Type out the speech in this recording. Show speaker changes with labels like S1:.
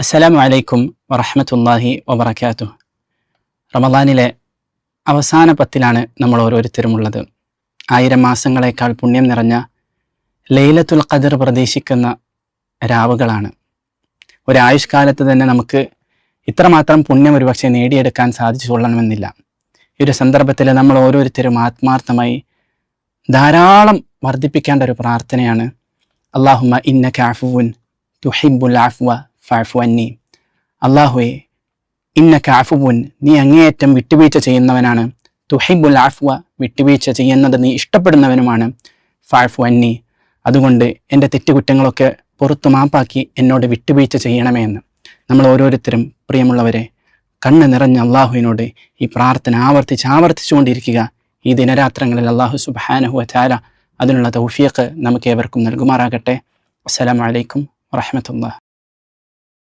S1: അസ്സലാമു അലൈക്കും വറഹ്മത്തുള്ളാഹി വബറകാതുഹു. റമദാനിലെ അവസാന പത്തിലാണ് നമ്മൾ ഓരോരുത്തരുമുള്ളത്. 1000 മാസങ്ങളെക്കാൾ പുണ്യം നിറഞ്ഞ ലൈലത്തുൽ ഖദർ പ്രതീക്ഷിക്കുന്ന രാവുകളാണ്. ഒരായുഷ്കാലത്ത് തന്നെ നമുക്ക് ഇത്രമാത്രം പുണ്യം ഒരുപക്ഷെ നേടിയെടുക്കാൻ സാധിച്ചു കൊള്ളണമെന്നില്ല. ഈ ഒരു സന്ദർഭത്തിൽ നമ്മൾ ഓരോരുത്തരും ആത്മാർത്ഥമായി ധാരാളം വർദ്ധിപ്പിക്കേണ്ട ഒരു പ്രാർത്ഥനയാണ് അല്ലാഹുമ്മ ഇന്നക അഫുവുൻ തുഹിബ്ബുൽ അഫ്വ ഫഅഫു അന്നി. അല്ലാഹുവേ, ഇന്നക അഫുവുൻ, നീ അങ്ങേയറ്റം വിട്ടുവീഴ്ച ചെയ്യുന്നവനാണ്. തുഹിബ്ബുൽ അഫ്വ, വിട്ടുവീഴ്ച ചെയ്യുന്നത് നീ ഇഷ്ടപ്പെടുന്നവനുമാണ്. ഫഅഫു അന്നി, അതുകൊണ്ട് എൻ്റെ തെറ്റുകുറ്റങ്ങളൊക്കെ പുറത്തു മാപ്പാക്കി എന്നോട് വിട്ടുവീഴ്ച ചെയ്യണമേ എന്ന് നമ്മൾ ഓരോരുത്തരും പ്രിയമുള്ളവരെ കണ്ണ് നിറഞ്ഞ അള്ളാഹുവിനോട് ഈ പ്രാർത്ഥന ആവർത്തിച്ചുകൊണ്ടിരിക്കുക. ഈ ദിനരാത്രങ്ങളിൽ അല്ലാഹു സുബ്ഹാനഹു വ തആല അതിനുള്ള തൗഫീഖ് നമുക്ക് ഏവർക്കും നൽകുമാറാകട്ടെ. അസ്സലാമു അലൈക്കും വറഹ്മത്തുള്ളാഹി.